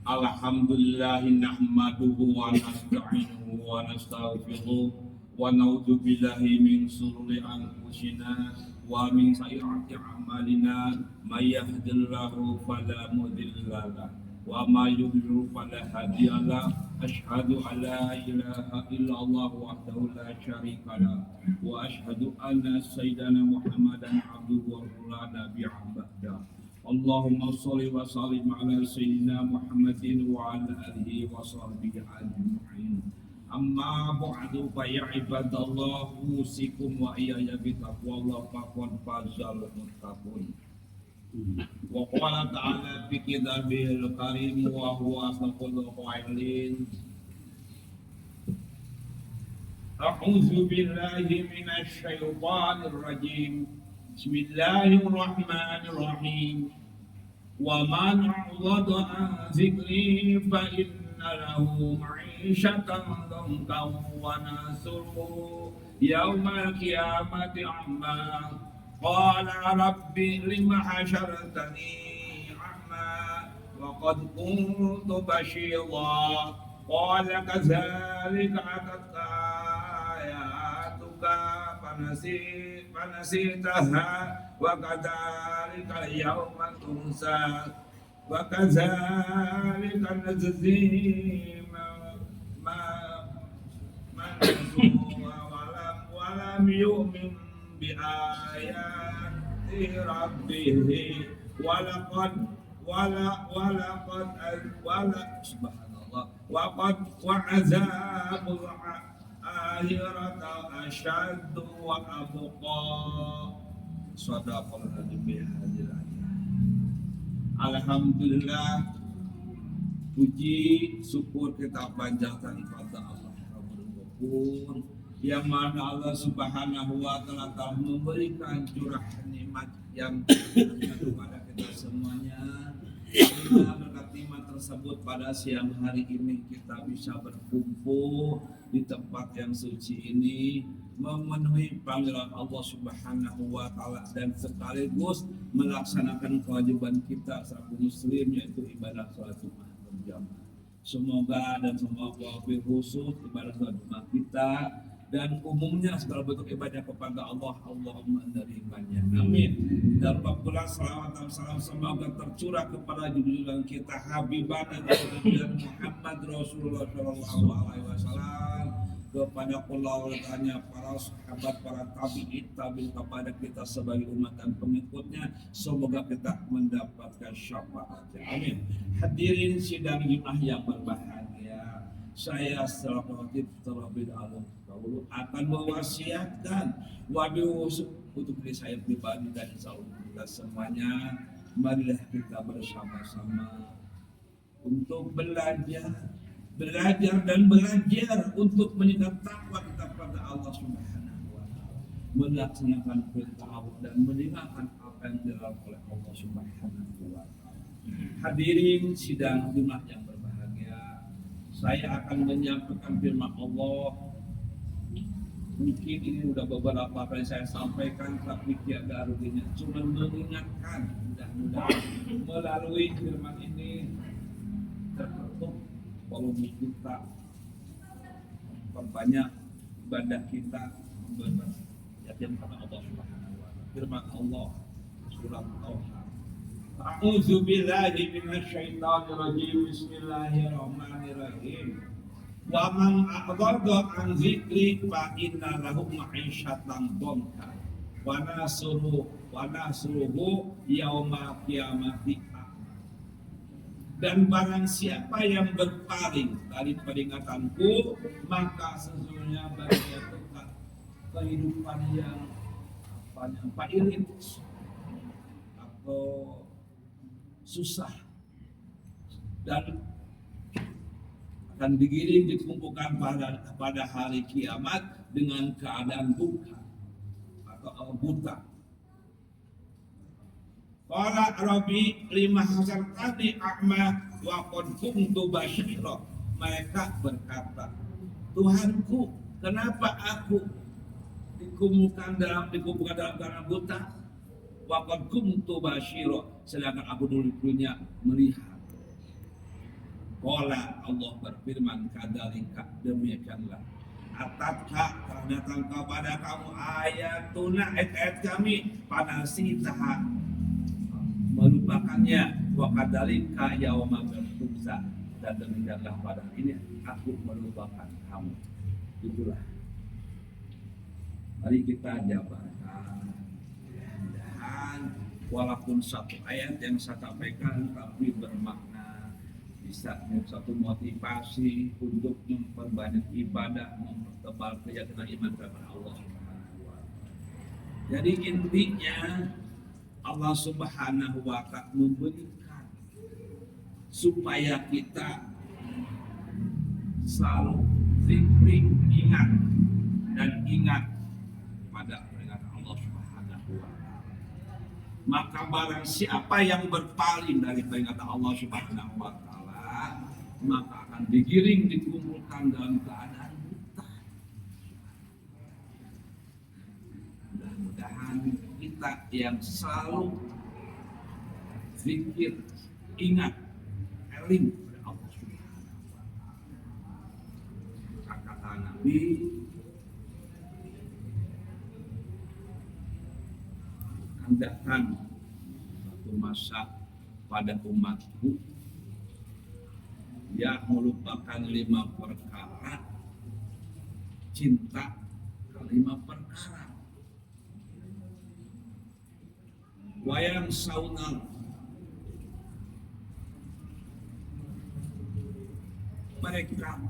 Alhamdulillahi nahmaduhu wa nasta'inuhu wa nastaghfiruh wa na'udzu billahi min shururi anfusina wa min sayyiati a'malina may yahdihillahu fala mudilla lahu wa may yudlil fala hadiya lahu asyhadu an la ilaha illallah wahdahu la syarika lahu wa asyhadu anna sayyidana Muhammadan abduhu wa rasuluhu nabiyya ba'da. Allahumma sholli wa sallim ala sayyidina Muhammadin wa ala alihi wa sahbihi ajma'in. Amma ba'du fa ya ibadallah usikum wa iyaya bi taqwallah faqad fazal muttaqun. Wa qala ta'ala fi kitabil karim wa huwa asdaqul qailin. A'udzu billahi minasy syaithanir rajim. Bismillahirrahmanirrahim. Wa man a'rada an dzikri fa inna lahu ma'isyatan dhankan wa nasuruhu yaumal qiyamati a'ma. Qala rabbi lima hasyartani a'ma wa qad kuntu basyira. Qala kadzalika atatka ayatuka fanasitaha wa kadzalika yawma tunsa wa kadzalika najzi man walam yu'min bi ayati rabbih subhanallah wa azabul akhirata asyaddu wa abqa. Shadaqallahu bihadil ayat. Alhamdulillah, puji syukur kita panjatkan kepada Allah Rabbul Ghafur yang mana Allah Subhanahu wa taala telah memberikan curah nikmat yang kepada kita semuanya. Sehingga berkat nikmat tersebut pada siang hari ini kita bisa berkumpul di tempat yang suci ini, memenuhi panggilan Allah Subhanahu wa taala dan sekaligus melaksanakan kewajiban kita sebagai muslim, yaitu ibadah salat Jumat berjamaah. Semoga dan semoga khusus ibadah salat Jumat kita dan umumnya segala bentuk ibadah kepada Allah menerimanya. Amin. Dan pula salawat dan salam semoga tercurah kepada junjungan kita Habibana Muhammad Rasulullah Shallallahu Alaihi Wasallam, kepada keluarganya, para sahabat, para tabi'in kepada kita sebagai umat dan pengikutnya. Semoga kita mendapatkan syafaatnya. Amin. Hadirin sidang Jumat yang berbahagia, saya setelah khotib terlebih dahulu akan mewasiatkan wabius untuk diri saya pribadi dan insya Allah kita semuanya. Marilah kita bersama-sama untuk belajar dan belajar untuk meningkat takwa kita pada Allah Subhanahu wa taala, melaksanakan perintah Allah dan meninggalkan apa yang dilarang oleh Allah Subhanahu wa taala. Hadirin sidang Jumat yang berbahagia, saya akan menyampaikan firman Allah. Mungkin ini udah beberapa kali saya sampaikan, tapi tiada ruginya, cuma mengingatkan. Mudah-mudahan melalui firman ini terbentuk volume kita, perbanyak ibadah kita, yakin kepada Allah Subhanahu wa taala. Firman Allah surat Taha. A'udzu billahi minasyaitonir rajim. Bismillahirrahmanirrahim. Wa man a'rada an dzikri fa inna lahu ma'isyatan dhanka wa nasuruhu yauma qiyamati. Dan barang siapa yang berpaling dari peringatanku, maka sesungguhnya baginya tetap kehidupan yang pahit atau susah dan akan digiring dikumpulkan pada hari kiamat dengan keadaan buta atau buta. Qala rabbi lima hasyartani a'ma wa qad kuntu basyira. Mereka berkata, Tuhanku, kenapa aku dikumpulkan dalam keadaan buta? Wa qad kuntu basyira, sedangkan aku dulunya melihat. Qala Allah berfirman kadzalika demikianlah atatka telah datang kepada kamu ayatuna ayat-ayat kami panasitaha melupakannya wa kadzalika yauma tunsa dan demikianlah pada ini aku melupakan kamu. Itulah. Mari kita jabarkan. Dan walaupun satu ayat yang saya sampaikan tapi bermakna bisa satu motivasi untuk memperbanyak ibadah, mempertebal keyakinan iman kepada Allah Subhanahu wa taala. Jadi intinya Allah Subhanahu wa taala memberikan supaya kita selalu zikir, ingat dan ingat pada peringatan Allah Subhanahu wa taala. Maka barang siapa yang berpaling dari peringatan Allah Subhanahu wa taala, maka akan digiring dikumpulkan dalam keadaan buta. Mudah-mudahan kita yang selalu zikir, ingat, eling pada Allah Subhanahu wa taala. Kata Nabi, akan datang satu masa pada umatku yang melupakan 5 perkara, cinta ke 5 perkara. Wayang saunal mereka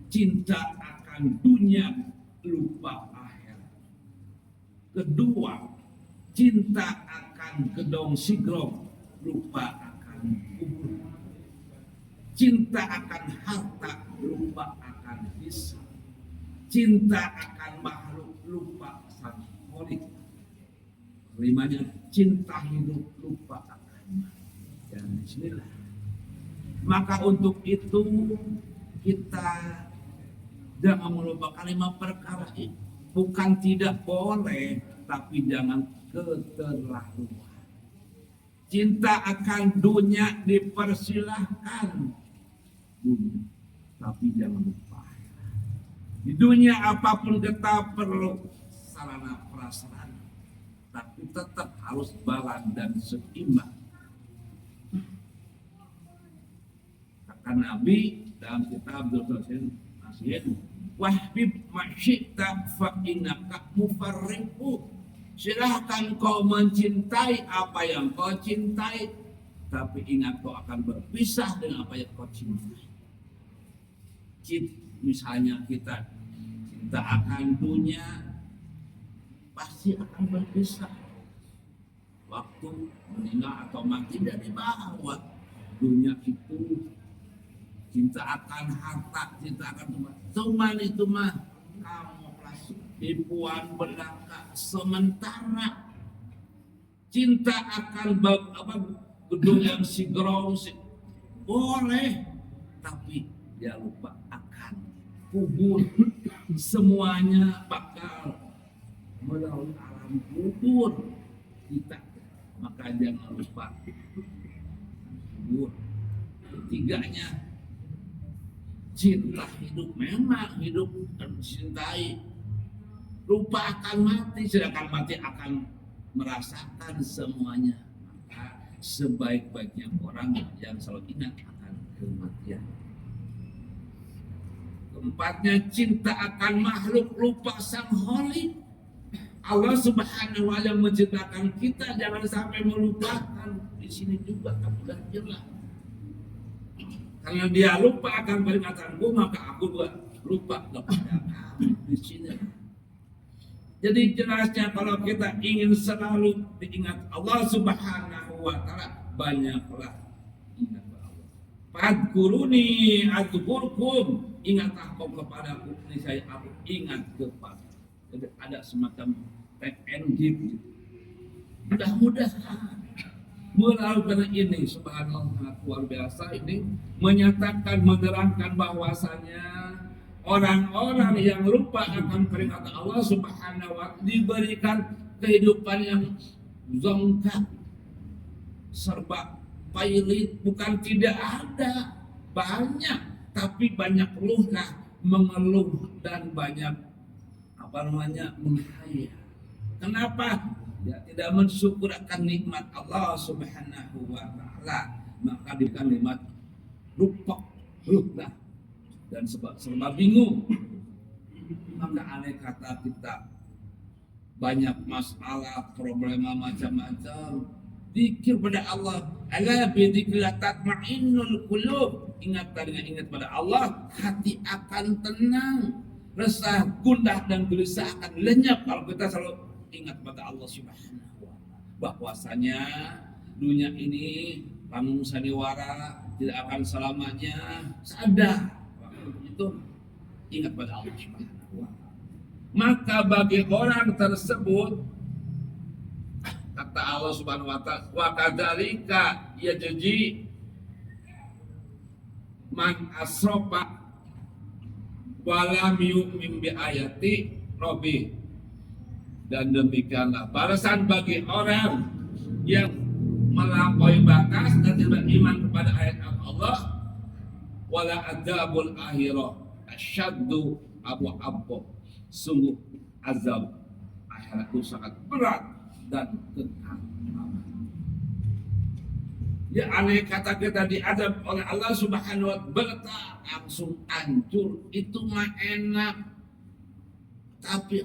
cinta akan dunia, lupa akhirat. Kedua, cinta akan gedong sigrong, lupa akan kubur. Cinta akan harta, lupa akan hisab. Cinta akan makhluk, lupa sang kholik. Kelimanya, cinta hidup, lupa akan mati. Dan bismillah. Maka untuk itu kita jangan melupakan 5 perkara ini. Bukan tidak boleh, tapi jangan keterlaluan. Cinta akan dunia dipersilahkan, dunia, tapi jangan lupa di dunia apapun kita perlu sarana prasarana, tapi tetap harus balance dan seimbang. Kata Nabi dalam kitab Abdul Qasim, wahbib masyita fa innaka mufarriqu. Silahkan kau mencintai apa yang kau cintai, tapi ingat kau akan berpisah dengan apa yang kau cintai. Misalnya kita cinta akan dunia, pasti akan berpisah. Waktu meninggal atau mati dari bawah dunia itu. Cinta akan harta, cinta akan cuman itu mah kamu tipuan belaka sementara. Cinta akan gedung yang sigrong boleh, tapi dia lupa akan kubur. Semuanya bakal melalui alam kubur kita, maka jangan lupa kubur. Ketiganya, cinta hidup, memang hidup dan mencintai, lupa akan mati, sedangkan mati akan merasakan semuanya. Maka sebaik-baiknya orang yang selalu ingat akan kematian. Keempatnya, cinta akan makhluk, lupa sang Khalik. Allah Subhanahu wa taala menciptakan kita, jangan sampai melupakan. Di sini juga sudah jelas. Karena dia lupa akan peringatanku, maka aku juga lupa kepada kamu di sini. Jadi jelasnya kalau kita ingin selalu diingat Allah Subhanahu wa taala, banyaklah ingat Allah. Fadkuruni adzkurkum, ingatlah kau kepadaku, niscaya aku ingat kepada. Jadi ada semacam tag and give. Mudah-mudahan melalui karena ini subhanallah luar biasa, ini menyatakan, menerangkan bahwasanya orang-orang yang lupa akan peringatan Allah Subhanahu wa taala diberikan kehidupan yang zongkak, serba pailit, bukan tidak ada, banyak, tapi banyak keluhlah, mengeluh dan banyak menghayal. Kenapa? Ya, tidak mensyukur akan nikmat Allah Subhanahu wa taala, maka diberikan nikmat rupak, lah, dan serba bingung. Maka aneh kata kita banyak masalah, problema macam-macam. Zikir pada Allah. Ala bi dzikrillah tatma'innul qulub. Ingat pada Allah, hati akan tenang. Resah, gundah dan gelisah akan lenyap kalau kita selalu ingat pada Allah Subhanahu wa taala. Bahwasanya dunia ini panggung sandiwara, tidak akan selamanya. Sadar itu, ingat pada Allah Subhanahu wa taala. Maka bagi orang tersebut, kata Allah Subhanahu wa taala, wa kadzalika yajzi man asrafa walam yu'min bi ayati rabbi. Dan demikianlah balasan bagi orang yang melampaui batas dan tidak iman kepada ayat Allah. Wala adzabul akhirah asyaddu abu. Sungguh azab akhirat itu sangat berat dan kekal. Ya, aneh kata kita diadab oleh Allah Subhanahu wa taala langsung hancur, itu mah enak. Tapi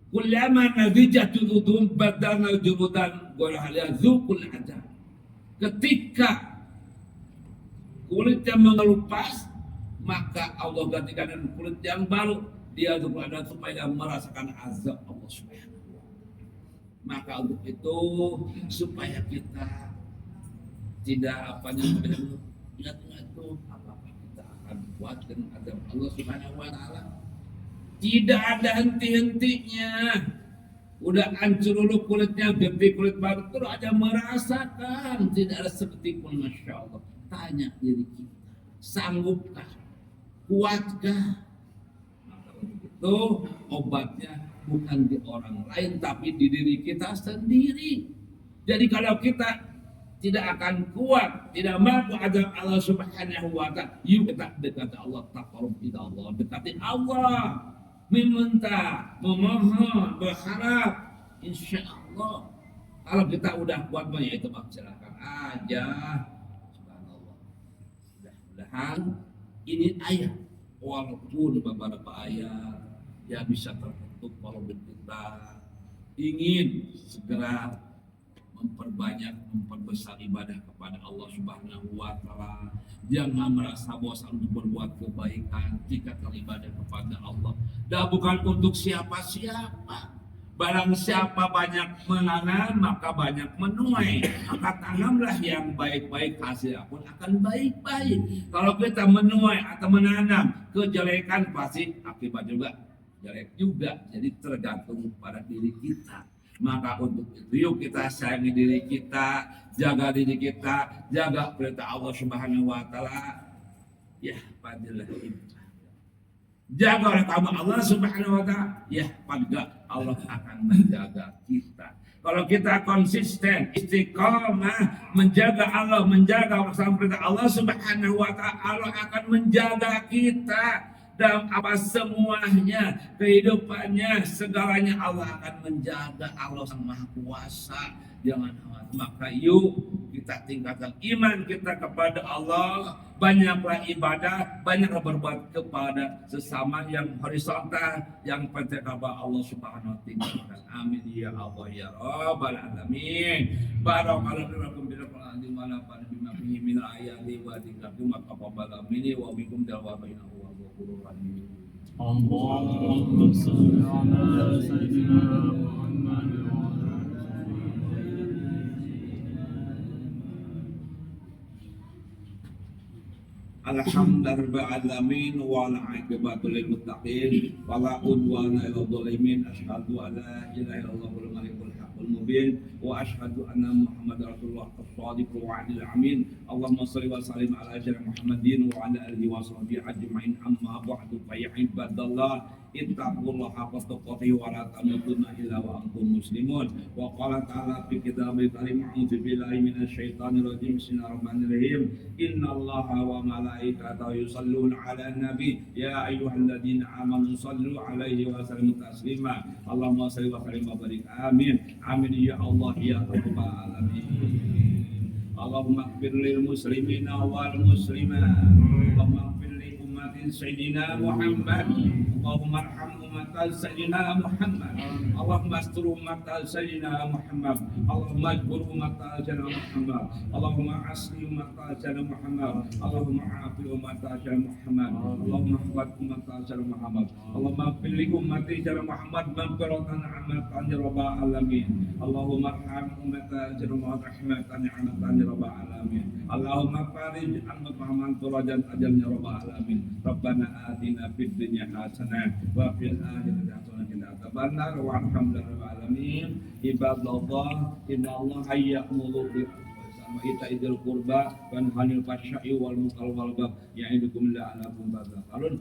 kullama nadijat juludum badana juludan ghayra dzukul adab. Ketika kulitnya mengelupas, maka Allah gantikan dengan kulit yang baru, dia kepada supaya merasakan azab Allah Subhanahu wa taala. Maka untuk itu supaya kita tidak ingat itu, apakah kita akan kuat dengan azab Allah Subhanahu wa taala? Tidak ada henti-hentinya. Udah hancur dulu kulitnya, ganti kulit baru, terus ada merasakan, tidak ada seketik pun. Masya Allah. Tanya diri kita, sanggupkah? Kuatkah? Maka itu obatnya bukan di orang lain, tapi di diri kita sendiri. Jadi kalau kita tidak akan kuat, tidak mampu azab Allah Subhanahu wa taala, yuk kita dekat Allah, taqarrub ila Allah, dekati Allah, meminta, memohon, berharap, insya Allah. Kalau kita udah kuat banyak itu, silakan aja. Subhanallah. Mudah-mudahan ini ayat, walaupun beberapa ayat yang bisa tertutup kalau kita ingin segera memperbesar ibadah kepada Allah Subhanahu wa taala. Jangan merasa bosan untuk berbuat kebaikan jika beribadah kepada Allah. Dan bukan untuk siapa-siapa. Barang siapa banyak menanam maka banyak menuai. Maka tanamlah yang baik-baik, hasilnya pun akan baik-baik. Kalau kita menuai atau menanam kejelekan, pasti akibat juga jelek juga. Jadi tergantung pada diri kita. Maka untuk itu yuk kita sayangi diri kita, jaga diri kita, jaga perintah Allah Subhanahu wa taala. Ya, padilah ibadah. Jaga oleh tamu Allah Subhanahu wa taala, ya pada Allah akan menjaga kita. Kalau kita konsisten, istiqomah menjaga Allah, menjaga perintah Allah Subhanahu wa taala, Allah akan menjaga kita. Dan apa semuanya, kehidupannya, segalanya Allah akan menjaga. Allah Sang Maha Kuasa. Jangan khawatir. Maka yuk kita tingkatkan iman kita kepada Allah. Banyaklah ibadah, banyaklah berbuat kepada sesama yang horizontal, yang penting kepada Allah Subhanahu wa taala. Amin ya Allah ya Rabbal alamin. Barakallahu bil Qur'an wa nafa'ana bima fihi min ayati wa dzikri wa taqabbal minni wa bikum wa bainahu. اللهم صل على سيدنا محمد وعلى Alhamdulillahirrahmanirrahim wa al-'aqibatu lil muttaqin wa la udwana illa dhalimin. Asyhadu an la ilaha illallah wal malikul haqqul mubin wa asyhadu anna muhammadar rasulullah as-shadiqul wa'dil amin. Allahumma shalli wa sallim ala sayyidina Muhammadin wa ala alihi wa sahbihi ajma'in. Amma ba'du fa ya ibadallah ittaqullaha haqqa tuqatih wa la tamutunna illa wa antum muslimun. Wa qala ta'ala fi kitabil karim a'udzu billahi minasyaitonir rajim. Bismillahirrahmanirrahim. Innallaha wa malaikatahu yusholluna 'alan nabi ya ayyuhalladzina amanu shallu 'alaihi wa sallimu taslima. Allahumma shalli wa sallim wa barik. Amin. Amin ya Allah ya rabbal alamin. Allahumma ighfir lil muslimina wal muslimat. Allahumma ighfir li ummati sayyidina Muhammad. Allahumma arham ummata sayyidina Muhammad. Allahumma astur ummata sayyidina Muhammad. Allahumma ajbur ummata sayyidina Muhammad. Allahumma asli ummata sayyidina Muhammad. Allahumma afi ummata sayyidina Muhammad. Allahumma ahfad ummata sayyidina Muhammad. Allahumma ighfir li ummati sayyidina Muhammad maghfiratan amatan ya rabbal alamin. Allahumma arham ummata sayyidina Muhammad rahmatan amatan ya rabbal alamin. Allahumma farij an fahaman turajan ajal ya rabbal alamin. Rabbana atina fid dunya hasanah wa fil akhirati hasanah wa qina adzabannar wa alhamdulillahi alamin. Ibadallah innallaha ya'muru bil wa ita'idzil qurba wa yanha 'anil fahsya'i wal munkari wal baghi ya'idukum la'allakum tadhakkarun.